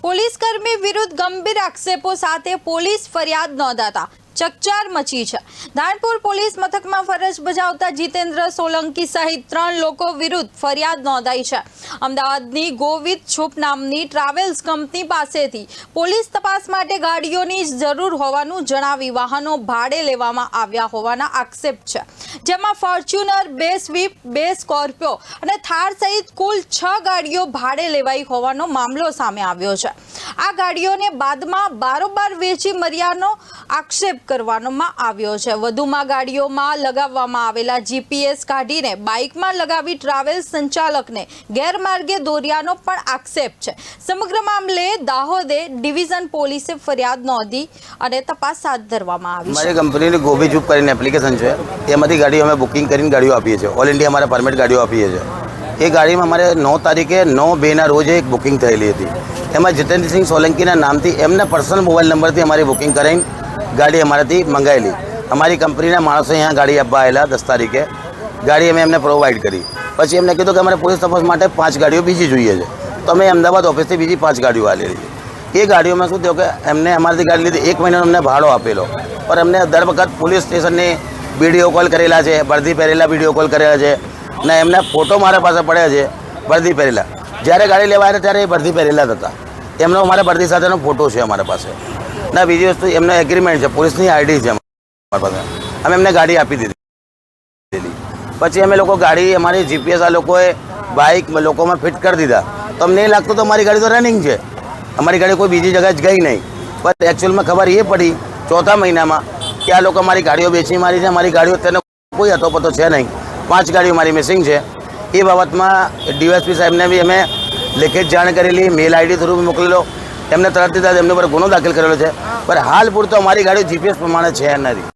Police કર્મી વિરુદ્ધ ગંભીર આક્ષેપો સાથે પોલીસ ફરિયાદ નોંધાતા ચકચાર મચી છે। ધાનપુર પોલીસ મથકમાં ફરજ બજાવતા જીતેન્દ્ર સોલંકી સહિત 3 લોકો વિરુદ્ધ ફરિયાદ નોંધાઈ છે। અમદાવાદની ગોવિંદ છુપ નામની ટ્રાવેલ્સ કંપની પાસેથી પોલીસ તપાસ માટે ગાડીઓની જરૂર હોવાનું જણાવી વાહનો ભાડે લેવામાં આવ્યા હોવાના આક્ષેપ છે, જેમાં ફોર્ચ્યુનર, 2 સ્વિફ્ટ, 2 સ્કોર્પિયો અને થાર સહિત કુલ 6 ગાડીઓ ભાડે લેવાઈ હોવાનો મામલો સામે આવ્યો છે। આ ગાડીઓને બાદમાં બારોબાર વેચી મર્યાનો આક્ષેપ કરવામાં આવ્યો છે। વધુમાં ગાડીઓમાં લગાવવામાં આવેલા જીપીએસ કાઢીને બાઇકમાં લગાવી ટ્રાવેલ્સ સંચાલકને ગેરમાર્ગે દોર્યાનો પણ આક્ષેપ છે। સમગ્ર મામલે દાહોદે ડિવિઝન પોલીસે ફરિયાદ નોંધી અને તપાસ હાથ ધરવામાં આવી છે। हमारी कंपनी ने गोभी जूप કરીને એપ્લિકેશન છે, એમાંથી ગાડીઓ અમે બુકિંગ કરીને ગાડીઓ આપીએ છીએ। ઓલ ઇન્ડિયા અમારે પરમિટ ગાડીઓ આપીએ છીએ। એ ગાડીમાં અમારે 9 તારીખે 9/2ના રોજ એક બુકિંગ થયેલી હતી। એમાં જીતેન્દ્રસિંહ સોલંકીના નામથી એમના પર્સનલ મોબાઈલ નંબરથી અમારી બુકિંગ કરાવીને ગાડી અમારાથી મંગાવેલી। અમારી કંપનીના માણસો અહીંયા ગાડી આપવા આવેલા 10 તારીખે। ગાડી અમે એમને પ્રોવાઈડ કરી। પછી એમને કીધું કે અમારે પોલીસ તપાસ માટે 5 ગાડીઓ બીજી જોઈએ છે, તો અમે અમદાવાદ ઓફિસથી બીજી 5 ગાડીઓ આવેલી છે। એ ગાડીઓમાં શું થયું કે એમને અમારાથી ગાડી લીધી, 1 મહિનાનો અમને ભાડો આપેલો, પણ અમને દર વખત પોલીસ સ્ટેશનની વિડીયો કોલ કરેલા છે, વર્દી પહેરેલા વિડીયો કોલ કરેલા છે ને એમના ફોટો મારા પાસે પડ્યા છે વર્દી પહેરેલા। જ્યારે ગાડી લેવા આવ્યા ત્યારે એ વર્દી પહેરેલા જ હતા। એમનો અમારા વર્દી સાથેનો ફોટો છે અમારા પાસે ના। બીજી વસ્તુ એમનો એગ્રીમેન્ટ છે, પોલીસની આઈડી છે અમારા પાસે। અમે એમને ગાડી આપી દીધી। પછી અમે લોકો ગાડી અમારી જીપીએસ આ લોકોએ બાઇક લોકોમાં ફિટ કરી દીધા, તો અમને એ લાગતું તો અમારી ગાડી તો રનિંગ છે, અમારી ગાડી કોઈ બીજી જગ્યાએ જ ગઈ નહીં। પણ એકચ્યુઅલમાં ખબર એ પડી 4થા મહિનામાં કે આ લોકો અમારી ગાડીઓ બેચી મારી છે। અમારી ગાડીઓ તેનો કોઈ અતોપતો છે નહીં। 5 ગાડીઓ મારી મિસિંગ છે। એ બાબતમાં ડીવાયએસપી સાહેબને બી અમે લેખિત જાણ કરેલી, મેલ આઈડી થ્રુ મોકલેલો। એમને તરત એમની પર ગુનો દાખલ કરેલો છે, પણ હાલ પૂરતો અમારી ગાડીઓ જીપીએસ પ્રમાણે છે નથી।